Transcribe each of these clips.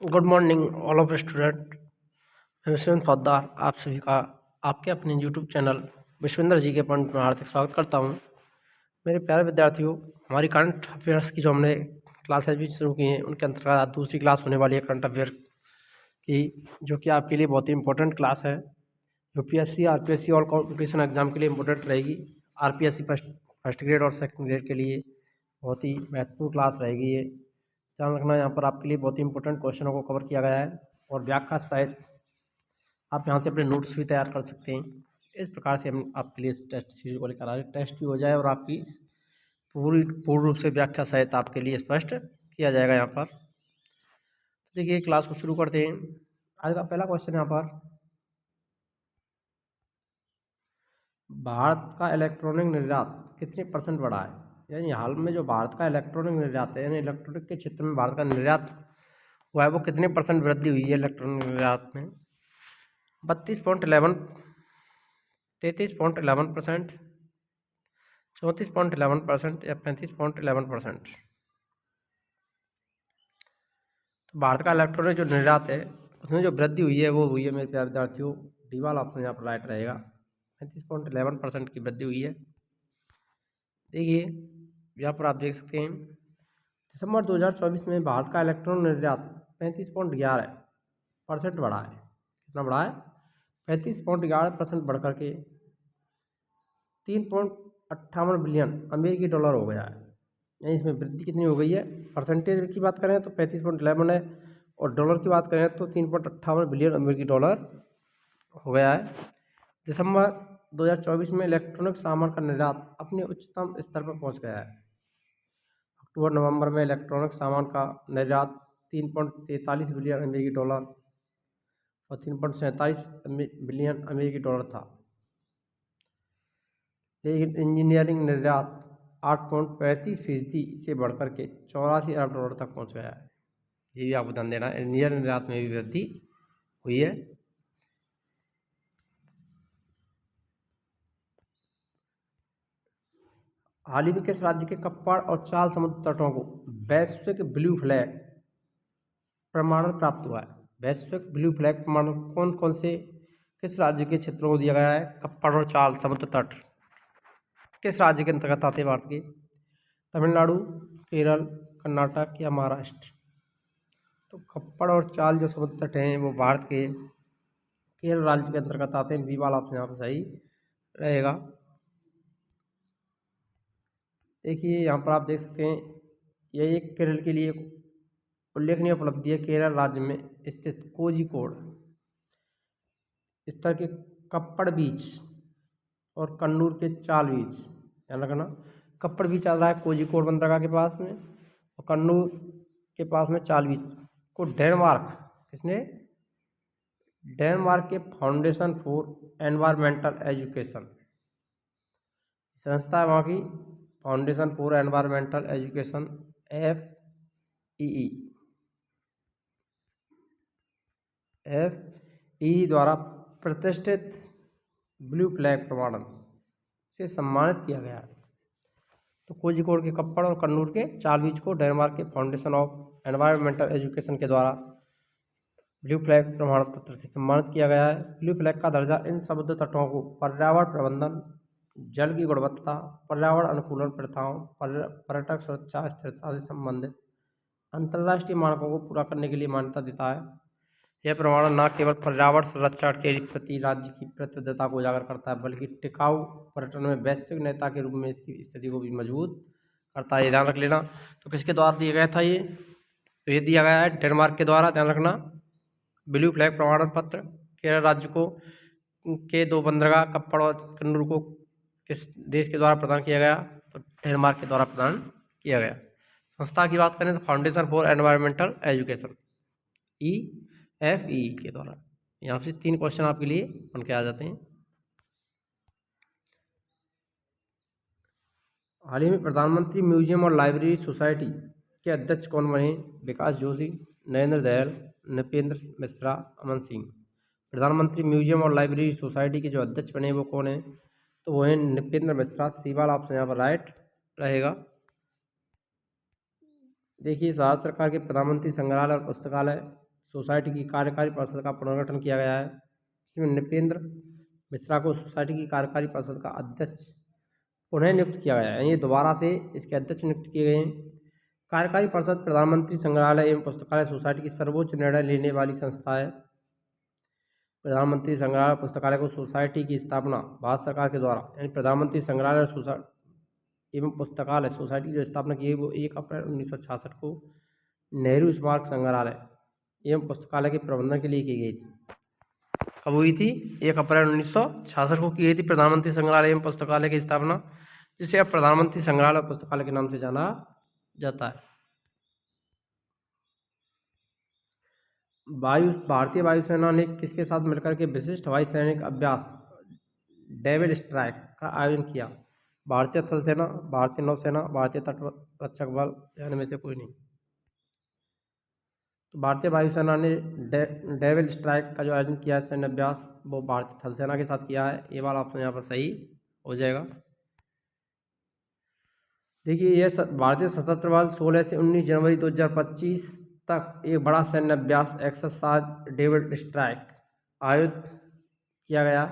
Good morning all of student. मैं विश्वेंद्र पोद्दार आप सभी का आपके अपने यूट्यूब चैनल विश्वेंद्र जी के पॉइंट में हार्दिक स्वागत करता हूं। मेरे प्यारे विद्यार्थियों, हमारी करंट अफेयर्स की जो हमने क्लासेज भी शुरू की हैं उनके अंतर्गत दूसरी क्लास होने वाली है करंट अफेयर की, जो कि आपके लिए बहुत ही इंपॉर्टेंट क्लास है। UPSC RPSC all competition exam के लिए इंपॉर्टेंट रहेगी। आरपीएससी फर्स्ट ग्रेड और सेकंड ग्रेड के लिए बहुत ही महत्वपूर्ण क्लास रहेगी ये। ध्यान रखना, यहाँ पर आपके लिए बहुत ही इंपॉर्टेंट क्वेश्चनों को कवर किया गया है और व्याख्या सहित आप यहाँ से अपने नोट्स भी तैयार कर सकते हैं। इस प्रकार से हम आपके लिए टेस्ट सीरीज को लेकर आ रहे हैं। टेस्ट भी हो जाए और आपकी पूर्ण रूप से व्याख्या सहित आपके लिए स्पष्ट किया जाएगा यहाँ पर। देखिए, क्लास को शुरू करते हैं। आज का पहला क्वेश्चन यहाँ पर, भारत का इलेक्ट्रॉनिक निर्यात कितने % बढ़ा है? यानी हाल में जो भारत का इलेक्ट्रॉनिक निर्यात है, यानी इलेक्ट्रॉनिक के क्षेत्र में भारत का निर्यात हुआ है, वो कितने % वृद्धि हुई है इलेक्ट्रॉनिक निर्यात में? 32.11, 33.11%, 34.11% या 35.11%? तो भारत का इलेक्ट्रॉनिक जो निर्यात है उसमें जो वृद्धि हुई है वो हुई है मेरे प्यारे विद्यार्थियों, डी वाला ऑप्शन यहाँ पर राइट रहेगा। 35.11% की वृद्धि हुई है। देखिए, यहाँ पर आप देख सकते हैं दिसंबर 2024 में भारत का इलेक्ट्रॉनिक निर्यात 35.11% बढ़ा है। कितना बढ़ा है? 35.11% बढ़ करके 3.58 बिलियन अमेरिकी डॉलर हो गया है। यानी इसमें वृद्धि कितनी हो गई है? परसेंटेज की बात करें तो 35.11 है और डॉलर की बात करें तो 3.58 बिलियन अमेरिकी डॉलर हो गया है। दिसंबर 2024 में इलेक्ट्रॉनिक सामान का निर्यात अपने उच्चतम स्तर पर पहुंच गया है। अक्टूबर नवंबर में इलेक्ट्रॉनिक सामान का निर्यात 3.43 बिलियन अमेरिकी डॉलर और 3.47 बिलियन अमेरिकी डॉलर था। लेकिन इंजीनियरिंग निर्यात 8.35% से बढ़कर के 84 अरब डॉलर तक पहुंच गया है। ये भी आपको ध्यान देना है, इंजीनियरिंग निर्यात में भी वृद्धि हुई है। हाल ही में किस राज्य के कप्पड़ और चाल समुद्र तटों को वैश्विक ब्लू फ्लैग प्रमाणन प्राप्त हुआ है? वैश्विक ब्लू फ्लैग प्रमाणन कौन कौन से किस राज्य के क्षेत्रों को दिया गया है? कप्पड़ और चाल समुद्र तट किस राज्य के अंतर्गत आते हैं? भारत के तमिलनाडु, केरल, कर्नाटक या महाराष्ट्र? तो कप्पड़ और चाल जो समुद्र तट हैं वो भारत के केरल राज्य के अंतर्गत आते हैं। बी वाला ऑप्शन यहाँ पर सही रहेगा। देखिए, यहाँ पर आप देख सकते हैं यह एक केरल के लिए उल्लेखनीय उपलब्धि है। केरल राज्य में स्थित कोझिकोड स्तर के कप्पड़ बीच और कन्नूर के चाल बीच, ध्यान रखना, कप्पड़ बीच आ रहा है कोझिकोड बंदरगाह के पास में और कन्नूर के पास में चाल बीच को डेनमार्क, किसने? डेनमार्क के फाउंडेशन फॉर एनवायरमेंटल एजुकेशन संस्था है वहाँ की, foundation for environmental education FEE द्वारा प्रतिष्ठित ब्लू फ्लैग प्रमाणन से सम्मानित किया गया है। तो कोझिकोड के कप्पड़ और कन्नूर के चाल बीच को डेनमार्क के फाउंडेशन ऑफ एनवायरमेंटल एजुकेशन के द्वारा ब्लू फ्लैग प्रमाण पत्र से सम्मानित किया गया है। ब्लू फ्लैग का दर्जा इन समुद्र तटों को पर्यावरण प्रबंधन, जल की गुणवत्ता, पर्यावरण अनुकूलन प्रथाओं, पर्यटक सुरक्षा, स्थिरता से संबंधित अंतर्राष्ट्रीय मानकों को पूरा करने के लिए मान्यता देता है। यह प्रमाणन न केवल पर्यावरण संरक्षण के प्रति राज्य की प्रतिबद्धता को उजागर करता है, बल्कि टिकाऊ पर्यटन में वैश्विक नेता के रूप में इसकी स्थिति को भी मजबूत करता है। ये ध्यान रख लेना। तो किसके द्वारा दिया गया था ये? तो ये दिया गया है डेनमार्क के द्वारा। ध्यान रखना, ब्लू फ्लैग प्रमाणन पत्र केरल राज्य को के 2 बंदरगाह कप्पड़ और कन्नूर को किस देश के द्वारा प्रदान किया गया? तो डेनमार्क के द्वारा प्रदान किया गया। संस्था की बात करें तो foundation for environmental education FEE के द्वारा। यहाँ से 3 क्वेश्चन आपके लिए बन के आ जाते हैं। हाल ही में प्रधानमंत्री म्यूजियम और लाइब्रेरी सोसाइटी के अध्यक्ष कौन बने? विकास जोशी, नरेंद्र दयाल, नृपेंद्र मिश्रा, अमन सिंह। प्रधानमंत्री म्यूजियम और लाइब्रेरी सोसाइटी के जो अध्यक्ष बने वो कौन है? तो वो है नृपेंद्र मिश्रा। सी वाला ऑप्शन यहाँ पर राइट रहेगा। देखिए, भारत सरकार के प्रधानमंत्री संग्रहालय और पुस्तकालय सोसाइटी की कार्यकारी परिषद का पुनर्गठन किया गया है। इसमें नृपेंद्र मिश्रा को सोसाइटी की कार्यकारी परिषद का अध्यक्ष पुनः नियुक्त किया गया है, ये दोबारा से इसके अध्यक्ष नियुक्त किए गए हैं। कार्यकारी परिषद प्रधानमंत्री संग्रहालय एवं पुस्तकालय सोसाइटी की सर्वोच्च निर्णय लेने वाली संस्था है। प्रधानमंत्री संग्रहालय पुस्तकालय को सोसाइटी की स्थापना भारत सरकार के द्वारा, यानी प्रधानमंत्री संग्रहालय एवं पुस्तकालय सोसाइटी की जो स्थापना की गई वो 1 अप्रैल 1966 को नेहरू स्मारक संग्रहालय एवं पुस्तकालय के प्रबंधन के लिए की गई थी। कब हुई थी? 1 अप्रैल 1966 को की गई थी प्रधानमंत्री संग्रहालय एवं पुस्तकालय की स्थापना, जिसे अब प्रधानमंत्री संग्रहालय और पुस्तकालय के नाम से जाना जाता है। भारतीय वायुसेना ने किसके साथ मिलकर के विशिष्ट हवाई सैनिक अभ्यास डेविल स्ट्राइक का आयोजन किया? भारतीय थल सेना, भारतीय नौसेना, भारतीय तटरक्षक बल, या इनमें से कोई नहीं। तो भारतीय वायुसेना ने डेविल स्ट्राइक का जो आयोजन किया है सैन्य अभ्यास, वो भारतीय थल सेना के साथ किया है। ये वाला ऑप्शन यहाँ पर सही हो जाएगा। देखिए, यह भारतीय सशस्त्र बल 16 से 19 जनवरी 2025 तक एक बड़ा सैन्य अभ्यास एक्सरसाइज डेविल स्ट्राइक आयोजित किया गया।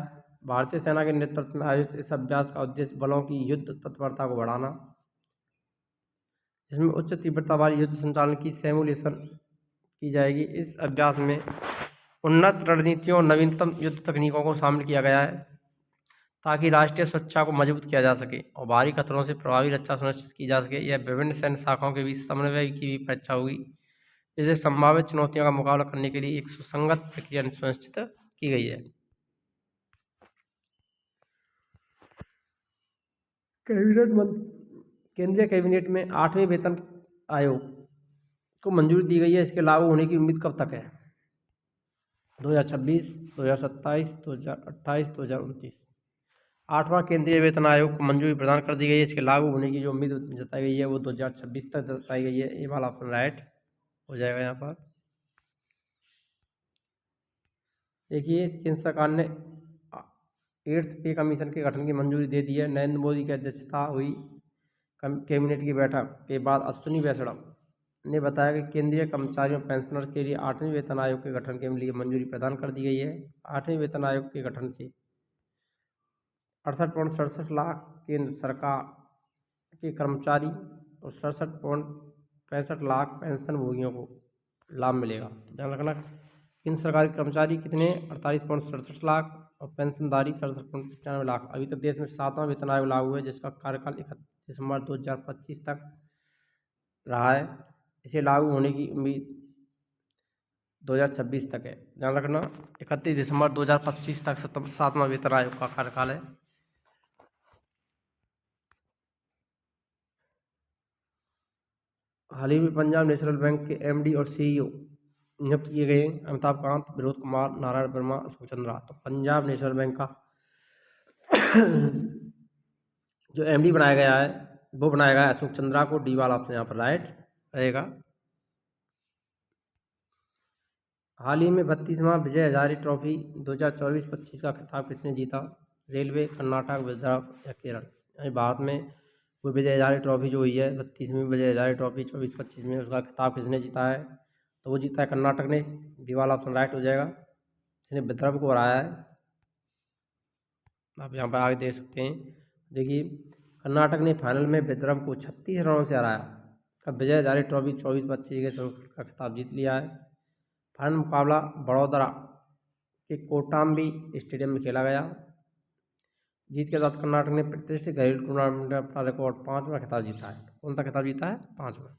भारतीय सेना के नेतृत्व में आयोजित इस अभ्यास का उद्देश्य बलों की युद्ध तत्परता को बढ़ाना, जिसमें उच्च तीव्रता वाली युद्ध संचालन की सिमुलेशन की जाएगी। इस अभ्यास में उन्नत रणनीतियों और नवीनतम युद्ध तकनीकों को शामिल किया गया है ताकि राष्ट्रीय सुरक्षा को मजबूत किया जा सके और बाहरी खतरों से प्रभावी रक्षा सुनिश्चित की जा सके। यह विभिन्न सैन्य शाखाओं के बीच समन्वय की भी परीक्षा होगी, जिसे संभावित चुनौतियों का मुकाबला करने के लिए एक सुसंगत प्रक्रिया सुनिश्चित की गई है। केंद्रीय कैबिनेट में 8वें वेतन आयोग को मंजूरी दी गई है। इसके लागू होने की उम्मीद कब तक है? 2026, 2027, 2028, 2029। 8वां केंद्रीय वेतन आयोग को मंजूरी प्रदान कर दी गई है। इसके लागू होने की जो उम्मीद जताई गई है वो 2026 तक जताई गई है। ये वाला ऑप्शन राइट हो जाएगा यहाँ पर। देखिए, केंद्र सरकार ने 8th पे कमीशन के गठन की मंजूरी दे दी है। नरेंद्र मोदी की अध्यक्षता हुई कैबिनेट की बैठक के बाद अश्विनी वैष्णव ने बताया कि केंद्रीय कर्मचारियों पेंशनर्स के लिए 8वें वेतन आयोग के गठन के लिए मंजूरी प्रदान कर दी गई है। 8वें वेतन आयोग के गठन से 68.67 लाख केंद्र सरकार के कर्मचारी और 67.65 लाख पेंशन भोगियों को लाभ मिलेगा। ध्यान रखना, केंद्र सरकारी कर्मचारी कितने? 48.67 लाख और पेंशनधारी 67.95 लाख। अभी तक देश में 7वां वेतन आयोग लागू है, जिसका कार्यकाल 31 दिसंबर 2025 तक रहा है। इसे लागू होने की उम्मीद 2026 तक है। ध्यान रखना, 31 दिसंबर 2025 तक 7वां वेतन आयोग का कार्यकाल है। हाल ही में पंजाब नेशनल बैंक के एमडी और सीईओ नियुक्त किए गए अमिताभ कांत, विनोद कुमार, नारायण वर्मा, अशोक चंद्रा। तो पंजाब नेशनल बैंक का जो एमडी बनाया गया है वो बनाया गया है अशोक चंद्रा को। डी वाला ऑप्शन यहाँ पर राइट रहेगा। हाल ही में 32वां विजय हजारे ट्रॉफी 2024-25 का खिताब किसने जीता? रेलवे, कर्नाटक, विदर्भ या केरल। भारत में वो विजय हजारे ट्रॉफी जो हुई है 32वीं विजय हजारे ट्रॉफी 24-25 में, उसका खिताब किसने जीता है? तो वो जीता है कर्नाटक ने। डी वाला ऑप्शन राइट हो जाएगा। इसने विदर्भ को हराया है। आप यहाँ पर आगे देख सकते हैं। देखिए, कर्नाटक ने फाइनल में विदर्भ को 36 रनों से हराया। कब? विजय हजारे ट्रॉफी 24-25 के संस्करण का खिताब जीत लिया है। फाइनल मुकाबला बड़ौदा के कोटाम्बी स्टेडियम में खेला गया। जीत के साथ कर्नाटक ने प्रतिष्ठित घरेलू टूर्नामेंट में अपना रिकॉर्ड 5वां खिताब जीता है। कौन सा खिताब जीता है? 5वां।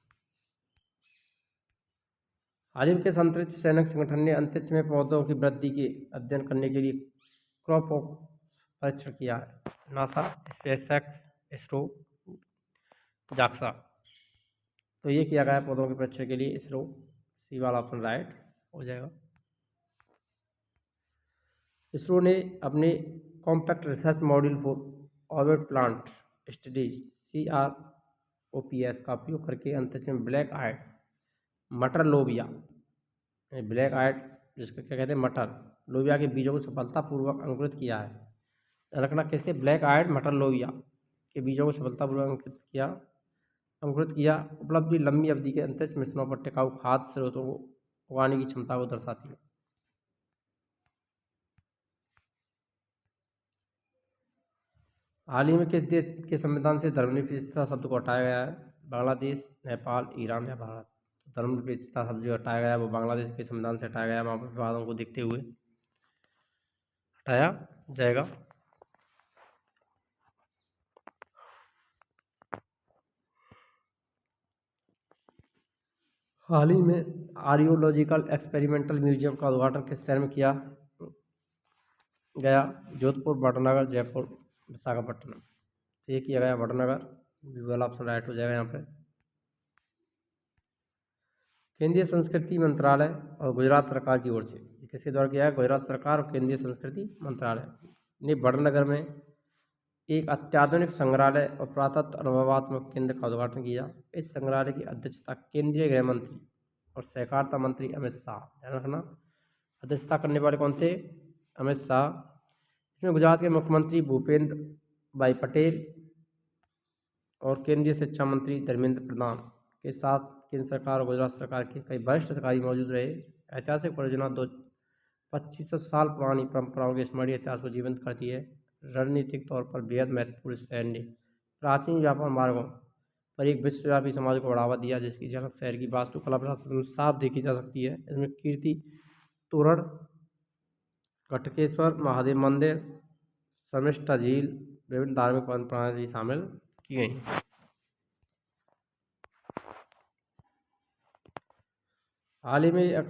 हाल ही के अंतरिक्ष सैनिक संगठन ने अंतरिक्ष में पौधों की वृद्धि के अध्ययन करने के लिए क्रॉप परीक्षण किया है। NASA, SpaceX, ISRO, JAXA. तो ये किया गया पौधों के परीक्षण के लिए इसरो। सी वाला ऑप्शन राइट हो जाएगा। इसरो ने अपने compact research module for orbit plant studies CROPS का उपयोग करके अंतरिक्ष में ब्लैक आइड मटर लोबिया, ब्लैक आइड जिसको क्या कहते हैं मटर लोबिया के बीजों को सफलतापूर्वक अंकुरित किया है। रखना, किसके? ब्लैक आइड मटर लोबिया के बीजों को सफलतापूर्वक अंकुरित किया। उपलब्धि लंबी अवधि के अंतरिक्ष मिशनों पर टिकाऊ खाद्य स्रोतों को उगाने की क्षमता को दर्शाती है। हाल ही में किस देश के संविधान से धर्मनिरपेक्षता शब्द को हटाया गया है? बांग्लादेश, नेपाल, ईरान या भारत? धर्मनिरपेक्षता शब्द जो हटाया गया है वो बांग्लादेश के संविधान से हटाया गया है। वहाँ पर विवादों को देखते हुए हटाया जाएगा। हाल ही में आर्योलॉजिकल एक्सपेरिमेंटल म्यूजियम का उद्घाटन किस शहर में किया गया? जोधपुर, वडनगर, जयपुर, विशाखापट्टनम। तो ये किया गया वडनगर। बी वाला ऑप्शन राइट हो जाएगा यहाँ पे। केंद्रीय संस्कृति मंत्रालय और गुजरात सरकार की ओर से ये किसके द्वारा किया है? गुजरात सरकार और केंद्रीय संस्कृति मंत्रालय ने वडनगर में एक अत्याधुनिक संग्रहालय और पुरातत्व अनुभवात्मक केंद्र का उद्घाटन किया। इस संग्रहालय की अध्यक्षता केंद्रीय गृह मंत्री और सहकारिता मंत्री अमित शाह, ध्यान रखना, अध्यक्षता करने वाले कौन थे? अमित शाह। इसमें गुजरात के मुख्यमंत्री भूपेंद्र भाई पटेल और केंद्रीय शिक्षा मंत्री धर्मेंद्र प्रधान के साथ केंद्र सरकार और गुजरात सरकार के कई वरिष्ठ अधिकारी मौजूद रहे। ऐतिहासिक परियोजना 2500 साल पुरानी परंपराओं के स्मरणीय इतिहास को जीवंत करती है। रणनीतिक तौर पर बेहद महत्वपूर्ण शहर ने प्राचीन व्यापार मार्गों पर एक विश्वव्यापी समाज को बढ़ावा दिया, जिसकी झलक शहर की वास्तुकला विरासत में साफ देखी जा सकती है। इसमें कीर्ति तोरण, कटकेश्वर महादेव मंदिर, शर्मिष्ठा झील, विभिन्न धार्मिक परंपराएं भी शामिल की गई। हाल ही में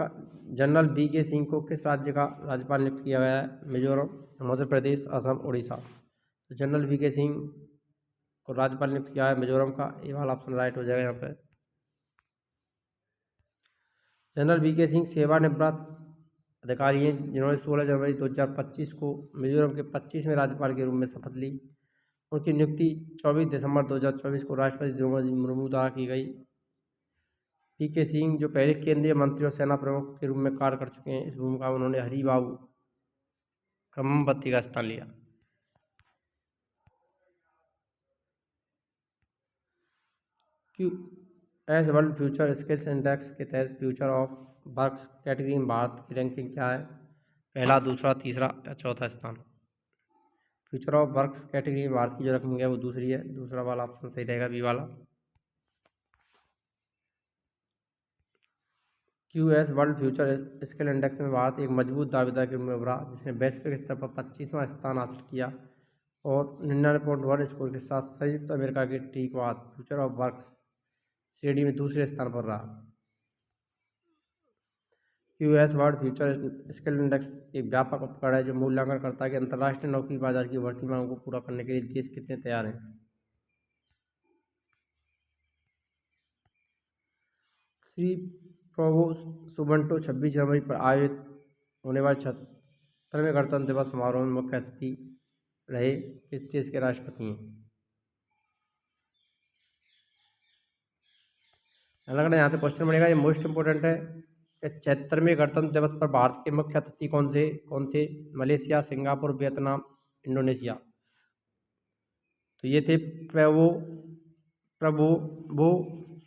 जनरल वी.के. सिंह को किस राज्य का राज्यपाल नियुक्त किया गया है? मिजोरम, मध्य प्रदेश, असम, उड़ीसा। तो जनरल वी.के. सिंह को राज्यपाल नियुक्त किया है मिजोरम का। ये वाला ऑप्शन राइट हो जाएगा यहाँ पे। General VK. सिंह सेवानिवृत्त अधिकारी हैं जिन्होंने 16 जनवरी 2025 को मिजोरम के 25वें राज्यपाल के रूप में शपथ ली। उनकी नियुक्ति 24 दिसंबर 2024 को राष्ट्रपति द्रौपदी मुर्मू द्वारा की गई। वी.के. सिंह जो पहले केंद्रीय मंत्री और सेना प्रमुख के रूप में कार्य कर चुके हैं, इस भूमिका में उन्होंने हरिबाबू खम्बत्ती का स्थान लिया। QS world future skills index के तहत फ्यूचर ऑफ वर्क्स कैटेगरी में भारत की रैंकिंग क्या है? पहला, दूसरा, तीसरा या चौथा स्थान? फ्यूचर ऑफ वर्क्स कैटेगरी में भारत की जो रैंकिंग है वो दूसरी है। दूसरा वाला ऑप्शन सही रहेगा, बी वाला। QS world future skill index में भारत एक मजबूत दावेदार के रूप में उभरा, जिसने वैश्विक स्तर पर 25वां स्थान हासिल किया और 99.1 स्कोर के साथ संयुक्त अमेरिका के ठीक बाद फ्यूचर ऑफ वर्क्स श्रेणी में दूसरे स्थान पर रहा। QS world future skill index एक व्यापक उपकरण है जो मूल्यांकन करता है कि अंतर्राष्ट्रीय नौकरी बाजार की बढ़ती मांग को पूरा करने के लिए देश कितने तैयार हैं। श्री प्रभु सुबंटो 26 जनवरी पर आयोजित होने वाले 76वें गणतंत्र दिवस समारोह में मुख्य अतिथि रहे। किस देश के राष्ट्रपति हैं? लगना यहाँ से क्वेश्चन बनेगा, ये मोस्ट इंपोर्टेंट है। 76वें गणतंत्र दिवस पर भारत के मुख्य अतिथि कौन थे? Malaysia, Singapore, Vietnam, Indonesia. तो ये थे प्रबोवो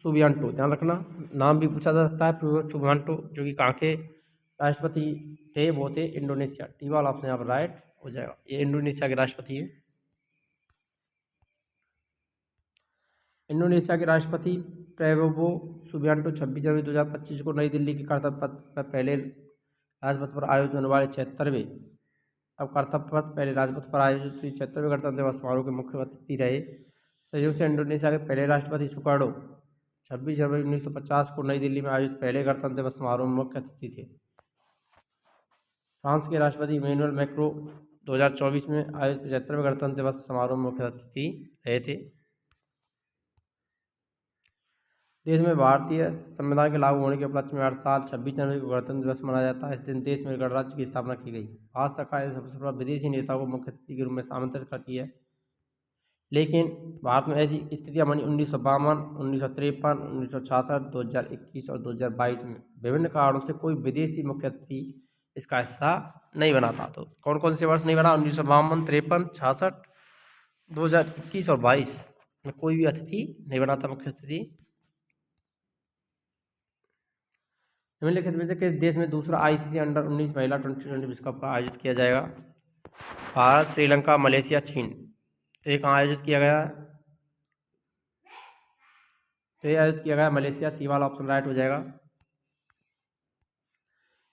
सुबियांटो, ध्यान रखना, नाम भी पूछा जा सकता है। प्रबोवो सुबियांटो जो कि कहाँ के राष्ट्रपति थे? वो थे इंडोनेशिया। टी वाला ऑप्शन यहाँ पर राइट हो जाएगा, ये इंडोनेशिया के राष्ट्रपति हैं। इंडोनेशिया के राष्ट्रपति प्रबोवो सुबियांटो 26 जनवरी 2025 को नई दिल्ली के कर्तव्य पथ पर पहले राजपथ पर आयोजित होने वाले 76वें गणतंत्र दिवस समारोह के मुख्य अतिथि रहे। संयोग से इंडोनेशिया के पहले राष्ट्रपति सुकार्नो 26 जनवरी 1950 को नई दिल्ली में आयोजित पहले गणतंत्र दिवस समारोह में मुख्य अतिथि थे। फ्रांस के राष्ट्रपति इमैनुअल मैक्रों 2024 में आयोजित 75वें गणतंत्र दिवस समारोह में मुख्य अतिथि रहे थे। देश में भारतीय संविधान के लागू होने के उपलक्ष्य में हर साल 26 जनवरी को गणतंत्र दिवस मनाया जाता है। इस दिन देश में गणराज्य की स्थापना की गई। भारत सरकार इस अवसर पर विदेशी नेताओं को मुख्य अतिथि के रूप में आमंत्रित करती है, लेकिन भारत में ऐसी स्थितियां बनी 1952, 1953, 1966, 2021 और 2022 में विभिन्न कारणों से कोई विदेशी मुख्य अतिथि इसका हिस्सा नहीं बना था। तो कौन कौन से वर्ष नहीं बना? 1952, 53, 66, 2021 और 22 में कोई भी अतिथि नहीं बना था मुख्य अतिथि। निम्नलिखित में से किस देश में दूसरा आईसीसी अंडर-19 महिला T20 विश्व कप का आयोजित किया जाएगा? भारत, श्रीलंका, मलेशिया, चीन। तो ये कहाँ आयोजित किया गया है? तो ये आयोजित किया गया मलेशिया। सी वाला ऑप्शन राइट हो जाएगा।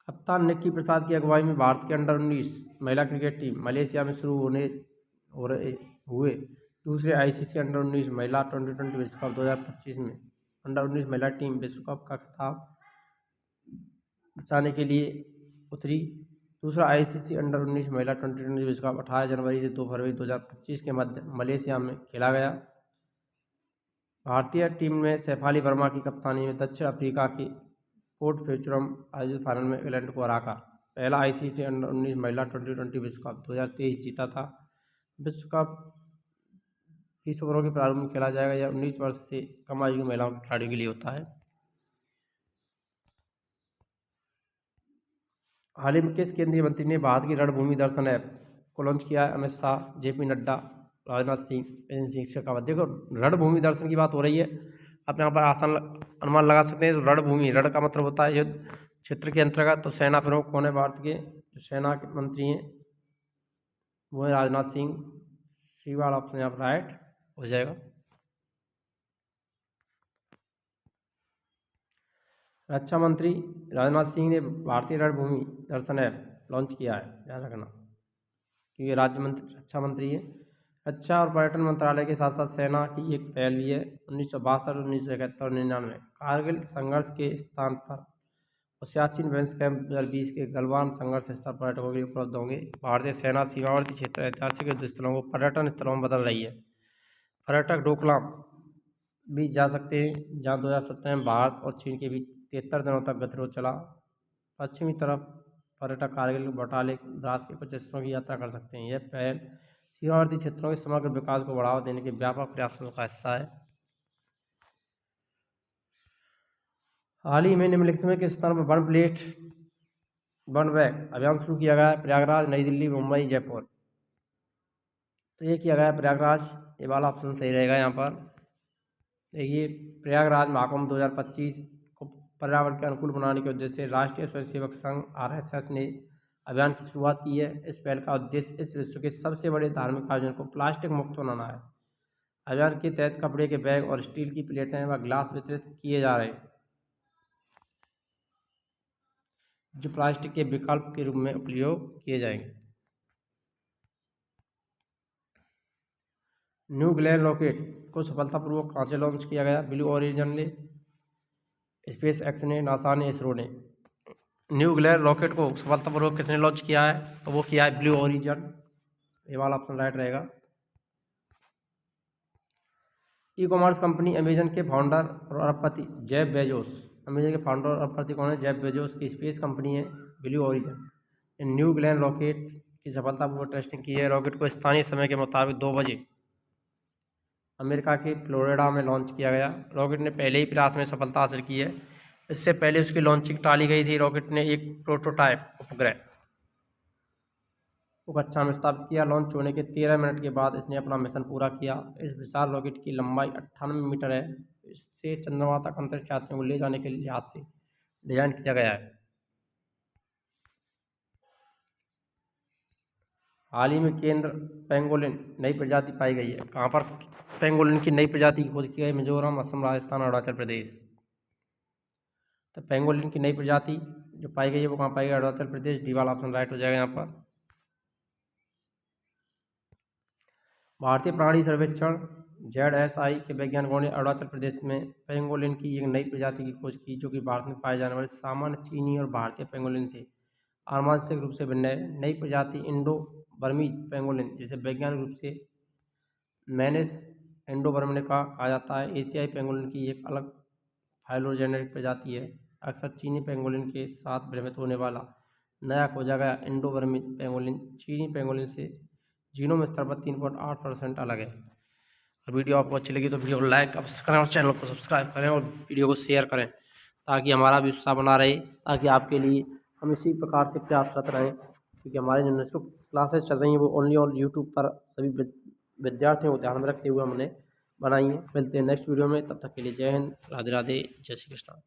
कप्तान निक्की प्रसाद की अगुवाई में भारत की अंडर-19 महिला क्रिकेट टीम मलेशिया में शुरू हुए दूसरे आईसीसी अंडर-19 महिला T20 विश्व कप 2025 में अंडर-19 महिला टीम विश्व कप का खिताब बचाने के लिए उतरी। दूसरा आईसीसी अंडर-19 महिला T20 विश्व कप 18 जनवरी से 2 फरवरी 2025 के मध्य मलेशिया में खेला गया। भारतीय टीम में सैफाली वर्मा की कप्तानी में दक्षिण अफ्रीका की पोर्ट फ्यूचरम आयोजित फाइनल में इंग्लैंड को हराकर पहला आईसीसी अंडर-19 महिला T20 विश्व कप 2023 जीता था। विश्व कप 20 ओवरों के प्रारंभ में खेला जाएगा। यह 19 वर्ष से कम आयु की महिलाओं के खिलाड़ियों के लिए होता है। हाल ही में किस केंद्रीय मंत्री ने भारत की रणभूमि दर्शन ऐप को लॉन्च किया है? Amit Shah, JP Nadda, Rajnath Singh, N Singh Shekhawat. देखो, रणभूमि दर्शन की बात हो रही है। आप यहाँ पर आसान अनुमान लगा सकते हैं। रणभूमि, रण का मतलब होता है युद्ध क्षेत्र के अंतर्गत। तो सेना प्रमुख कौन है भारत के? जो सेना के मंत्री हैं वो है राजनाथ सिंह। सी वाला ऑप्शन यहाँ पर राइट हो जाएगा। रक्षा मंत्री राजनाथ सिंह ने भारतीय रणभूमि दर्शन ऐप लॉन्च किया है, ध्यान रखना, क्योंकि रक्षा मंत्री है। रक्षा और पर्यटन मंत्रालय के साथ साथ सेना की एक पहल भी है। 1962, 1971 और 1999 कारगिल संघर्ष के स्थान पर और सियाचिन बेस कैंप 2020 के गलवान संघर्ष स्थल पर्यटकों के लिए उपलब्ध होंगे। भारतीय सेना सीमावर्ती क्षेत्र ऐतिहासिक युद्ध स्थलों को पर्यटन स्थलों में बदल रही है। पर्यटक डोकलाम भी जा सकते हैं, जहाँ 2017 में भारत और चीन के बीच 73 दिनों तक गतिरोध चला। पश्चिमी तरफ पर्यटक कारगिल, बटालिक, द्रास के कुछ हिस्सों की यात्रा कर सकते हैं। यह पहल सीमावर्ती क्षेत्रों के समग्र विकास को बढ़ावा देने के व्यापक प्रयासों का हिस्सा है। हाल ही में निम्नलिखित में किस स्थान पर वन बैक अभियान शुरू किया गया है? प्रयागराज, नई दिल्ली, मुंबई, जयपुर। तो ये किया गया है प्रयागराज। ये वाला ऑप्शन सही रहेगा यहाँ पर। देखिए, प्रयागराज महाकुंभ 2025 को पर्यावरण के अनुकूल बनाने के उद्देश्य से राष्ट्रीय स्वयंसेवक संघ RSS ने अभियान की शुरुआत की है। इस पहल का उद्देश्य इस विश्व के सबसे बड़े धार्मिक आयोजन को प्लास्टिक मुक्त बनाना है। अभियान के तहत कपड़े के बैग और स्टील की प्लेटें व ग्लास वितरित किए जा रहे हैं, जो प्लास्टिक के विकल्प के रूप में उपयोग किए जाएंगे। न्यू ग्लेन रॉकेट को सफलतापूर्वक कहाँ से लॉन्च किया गया? ब्लू ओरिजिन ने, स्पेस एक्स ने, नासा ने, इसरो ने। न्यू ग्लेन रॉकेट को सफलतापूर्वक किसने लॉन्च किया है? तो वो किया है ब्लू ओरिजिन। ये वाला ऑप्शन राइट रहेगा। ई कॉमर्स कंपनी अमेजन के फाउंडर और अरबपति जेफ बेजोस। अमेजन के फाउंडर और अरबपति कौन है? जेफ बेजोस की स्पेस कंपनी है blue origin. New Glenn rocket की सफलतापूर्वक टेस्टिंग की है। रॉकेट को स्थानीय समय के मुताबिक 2 बजे अमेरिका के फ्लोरिडा में लॉन्च किया गया। रॉकेट ने पहले ही प्रयास में सफलता हासिल की है। इससे पहले उसकी लॉन्चिंग टाली गई थी। रॉकेट ने एक प्रोटोटाइप उपग्रह को कक्षा में स्थापित किया। लॉन्च होने के 13 मिनट के बाद इसने अपना मिशन पूरा किया। इस विशाल रॉकेट की लंबाई 98 मीटर है। इससे चंद्रमा तक अंतरिक्ष यात्रियों को ले जाने के लिहाज से डिजाइन किया गया है। हाल ही में केंद्र पेंगोलिन नई प्रजाति पाई गई है। कहाँ पर पेंगोलिन की नई प्रजाति की खोज की गई? मिजोरम, असम, राजस्थान, अरुणाचल प्रदेश। तो पेंगोलिन की नई प्रजाति जो पाई गई है वो कहाँ पाई गई? अरुणाचल प्रदेश। डी वाला ऑप्शन राइट हो जाएगा यहाँ पर। भारतीय प्राणी सर्वेक्षण ZSI के वैज्ञानिकों ने अरुणाचल प्रदेश में पेंगोलिन की एक नई प्रजाति की खोज की, जो कि भारत में पाए जाने वाले सामान्य चीनी और भारतीय पेंगोलिन से आनुवंशिक रूप से भिन्न है। नई प्रजाति इंडो बर्मीज पेंगोलिन, जिसे वैज्ञानिक रूप से मैनेस इंडो बर्मिका कहा जाता है, एशियाई पेंगोलिन की एक अलग फाइलोजेनेटिक प्रजाति है। अक्सर चीनी पेंगोलिन के साथ भ्रमित होने वाला नया खोजा गया इंडो बर्मीज पेंगोलिन चीनी पेंगोलिन से जीनोम स्तर पर 3.8% अलग है। और वीडियो आपको अच्छी लगी तो वीडियो को लाइक करें और चैनल को सब्सक्राइब करें और वीडियो को शेयर करें, ताकि हमारा भी उत्साह बना रहे, ताकि आपके लिए हम इसी प्रकार से प्रयासरत रहें। क्योंकि हमारे जो नेक्स्ट क्लासेस चल रही हैं वो ओनली ऑन यूट्यूब पर सभी विद्यार्थियों को ध्यान में रखते हुए हमने बनाई है। मिलते हैं नेक्स्ट वीडियो में, तब तक के लिए जय हिंद, राधे राधे, जय श्री कृष्ण।